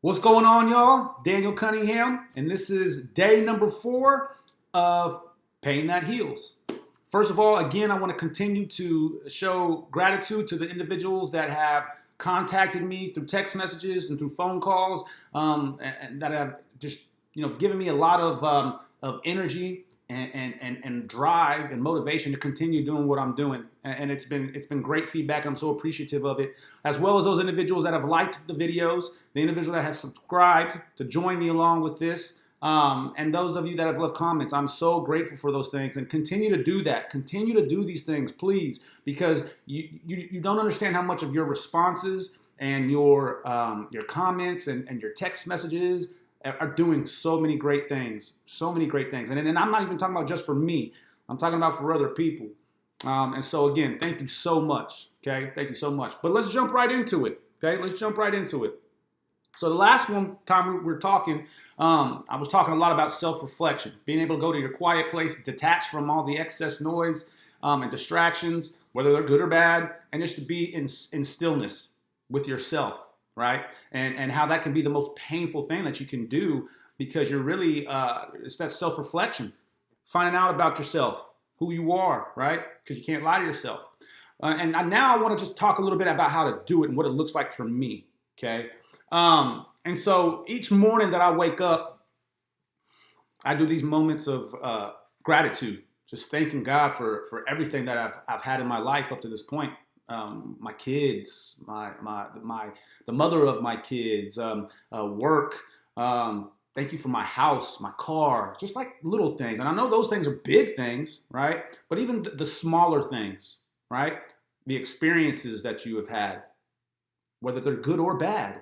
What's going on, y'all? Daniel Cunningham, and this is day number 4 of Pain That Heals. First of all, again, I want to continue to show gratitude to the individuals that have contacted me through text messages and through phone calls, and that have just given me a lot of energy and drive and motivation to continue doing what I'm doing. And it's been great feedback. I'm so appreciative of it, as well as those individuals that have liked the videos, the individuals that have subscribed to join me along with this, and those of you that have left comments. I'm so grateful for those things, and continue to do that. Continue to do these things, please, because you don't understand how much of your responses and your comments and your text messages are doing so many great things, and I'm not even talking about just for me. I'm talking about for other people. And so again, thank you so much. Okay, thank you so much. But let's jump right into it. Okay, let's jump right into it. So the last one time we were talking, I was talking a lot about self-reflection, being able to go to your quiet place, detach from all the excess noise and distractions, whether they're good or bad, and just to be in stillness with yourself, right? And how that can be the most painful thing that you can do, because you're really, it's that self-reflection, finding out about yourself, who you are, right? Because you can't lie to yourself. Now I want to just talk a little bit about how to do it and what it looks like for me, okay? And so each morning that I wake up, I do these moments of gratitude, just thanking God for everything that I've had in my life up to this point. My kids, the mother of my kids, work. Thank you for my house, my car, just like little things. And I know those things are big things, right? But even the smaller things, right? The experiences that you have had, whether they're good or bad.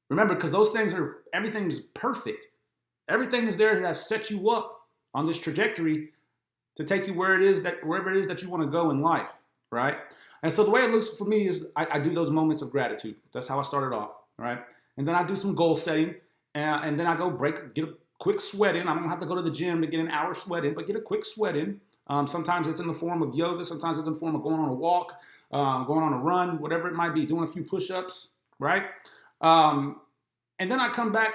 Remember, because those things everything's perfect. Everything is there that sets you up on this trajectory to take you wherever it is that you want to go in life, right? And so the way it looks for me is I do those moments of gratitude. That's how I started off, right? And then I do some goal setting, and then I go get a quick sweat in. I don't have to go to the gym to get an hour sweat in, but get a quick sweat in. Sometimes it's in the form of yoga. Sometimes it's in the form of going on a walk, going on a run, whatever it might be, doing a few push-ups, right? And then I come back,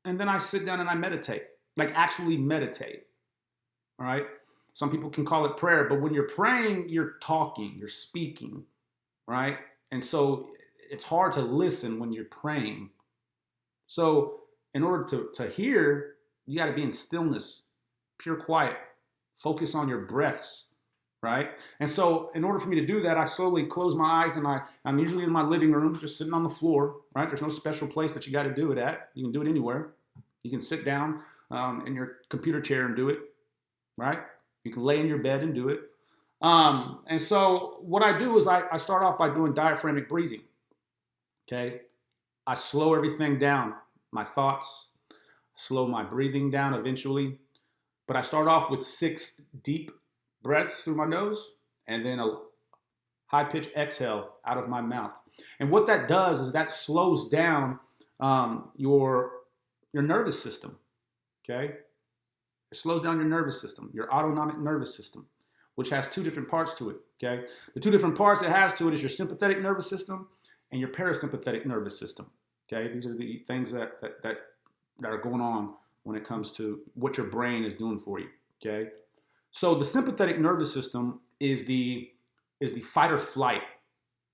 and then I sit down and I meditate, like actually meditate, all right? Some people can call it prayer, but when you're praying, you're talking, you're speaking, right? And so it's hard to listen when you're praying. So in order to hear, you got to be in stillness, pure quiet, focus on your breaths, right? And so in order for me to do that, I slowly close my eyes, and I'm usually in my living room, just sitting on the floor, right? There's no special place that you got to do it at. You can do it anywhere. You can sit down in your computer chair and do it, right? You can lay in your bed and do it. And so what I do is I start off by doing diaphragmatic breathing, okay? I slow everything down, my thoughts, slow my breathing down eventually. But I start off with 6 deep breaths through my nose, and then a high-pitched exhale out of my mouth. And what that does is that slows down your nervous system, okay? It slows down your nervous system, your autonomic nervous system, which has 2 different parts to it, okay? The 2 different parts it has to it is your sympathetic nervous system and your parasympathetic nervous system, okay? These are the things that are going on when it comes to what your brain is doing for you, okay? So the sympathetic nervous system is the fight or flight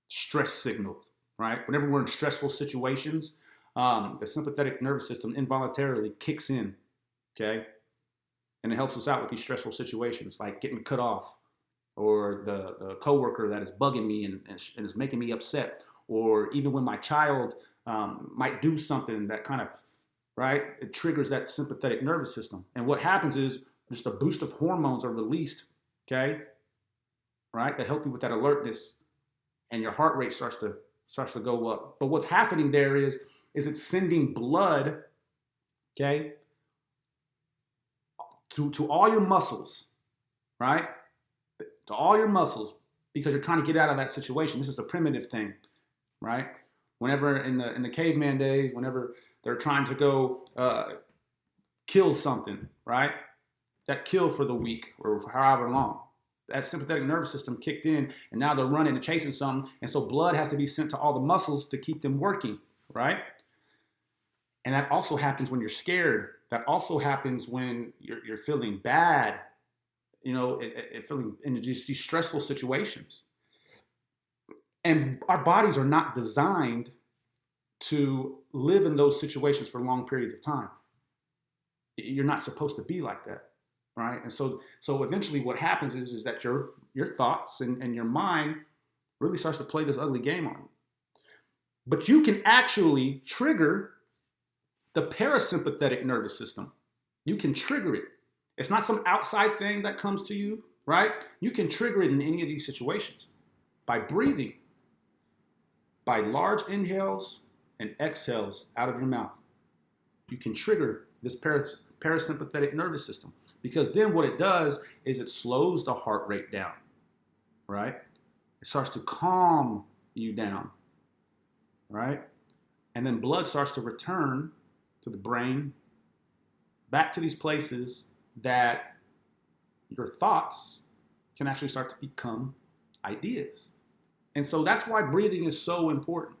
stress signals, right? Whenever we're in stressful situations, the sympathetic nervous system involuntarily kicks in, okay? And it helps us out with these stressful situations, like getting cut off, or the coworker that is bugging me and is making me upset, or even when my child might do something that kind of, right, it triggers that sympathetic nervous system. And what happens is just a boost of hormones are released, okay, right, that help you with that alertness, and your heart rate starts to go up. But what's happening there is it's sending blood, okay, to all your muscles, right? To all your muscles, because you're trying to get out of that situation. This is a primitive thing, right? Whenever in the caveman days, whenever they're trying to go kill something, right? That kill for the week or for however long, that sympathetic nervous system kicked in, and now they're running and chasing something, and so blood has to be sent to all the muscles to keep them working, right? And that also happens when you're scared. That also happens when you're feeling bad, feeling in these stressful situations. And our bodies are not designed to live in those situations for long periods of time. You're not supposed to be like that, right? And so eventually what happens is that your thoughts and your mind really starts to play this ugly game on you. But you can actually trigger the parasympathetic nervous system. You can trigger it. It's not some outside thing that comes to you, right? You can trigger it in any of these situations by breathing, by large inhales and exhales out of your mouth. You can trigger this parasympathetic nervous system, because then what it does is it slows the heart rate down, right? It starts to calm you down, right? And then blood starts to return to the brain, back to these places that your thoughts can actually start to become ideas. And so that's why breathing is so important,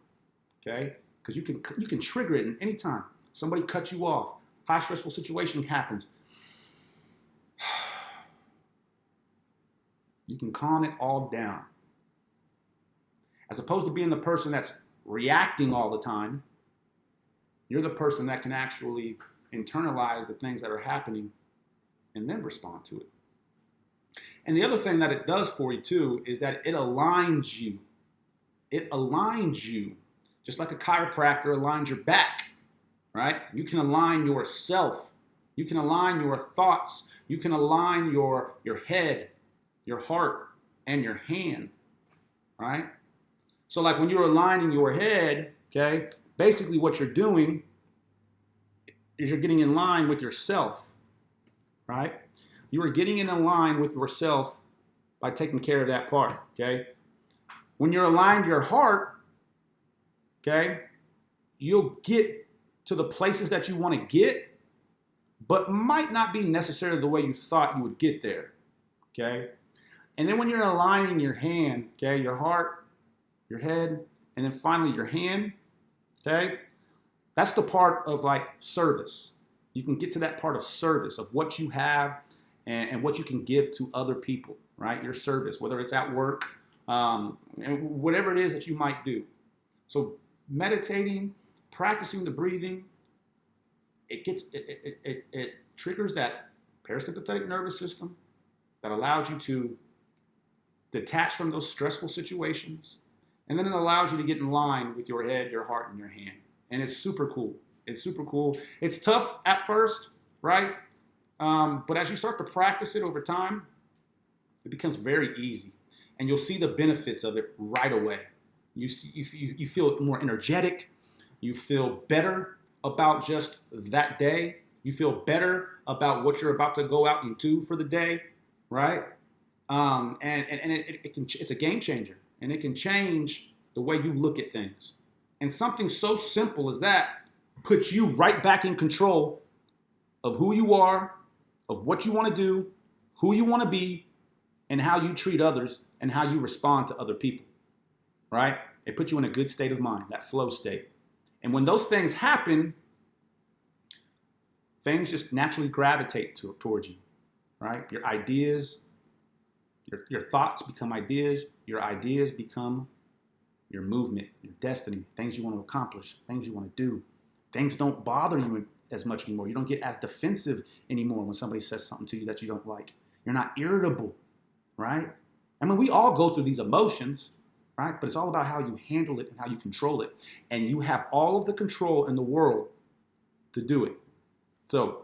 okay? Because you can trigger it at any time. Somebody cuts you off, high stressful situation happens. You can calm it all down. As opposed to being the person that's reacting all the time, you're the person that can actually internalize the things that are happening and then respond to it. And the other thing that it does for you too is that it aligns you. It aligns you, just like a chiropractor aligns your back, right? You can align yourself. You can align your thoughts. You can align your head, your heart, and your hand, right? So like when you're aligning your head, okay, basically what you're doing is you're getting in line with yourself, right? You are getting in line with yourself by taking care of that part, okay? When you're aligned your heart, okay, you'll get to the places that you want to get, but might not be necessarily the way you thought you would get there, okay? And then when you're aligning your hand, okay, your heart, your head, and then finally your hand, okay, that's the part of like service. You can get to that part of service, of what you have and what you can give to other people, right? Your service, whether it's at work, and whatever it is that you might do. So meditating, practicing the breathing, it triggers that parasympathetic nervous system that allows you to detach from those stressful situations. And then it allows you to get in line with your head, your heart, and your hand. And it's super cool. It's super cool. It's tough at first, right? But as you start to practice it over time, it becomes very easy. And you'll see the benefits of it right away. You feel more energetic. You feel better about just that day. You feel better about what you're about to go out and do for the day, right? It's a game changer. And it can change the way you look at things. And something so simple as that puts you right back in control of who you are, of what you want to do, who you want to be, and how you treat others and how you respond to other people, right? It puts you in a good state of mind, that flow state. And when those things happen, things just naturally gravitate towards you, right? Your ideas, your thoughts become ideas. Your ideas become your movement, your destiny, things you want to accomplish, things you want to do. Things don't bother you as much anymore. You don't get as defensive anymore when somebody says something to you that you don't like. You're not irritable, right? I mean, we all go through these emotions, right? But it's all about how you handle it and how you control it. And you have all of the control in the world to do it. So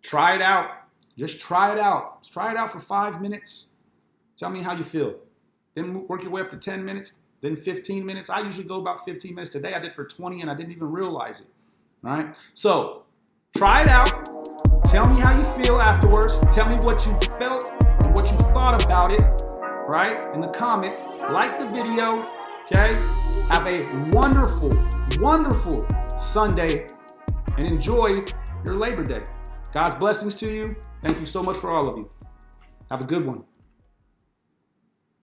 try it out. Just try it out. Try it out for 5 minutes. Tell me how you feel. Then work your way up to 10 minutes, then 15 minutes. I usually go about 15 minutes. Today I did for 20 and I didn't even realize it. All right? So try it out. Tell me how you feel afterwards. Tell me what you felt and what you thought about it, right? In the comments. Like the video, okay? Have a wonderful, wonderful Sunday and enjoy your Labor Day. God's blessings to you. Thank you so much for all of you. Have a good one.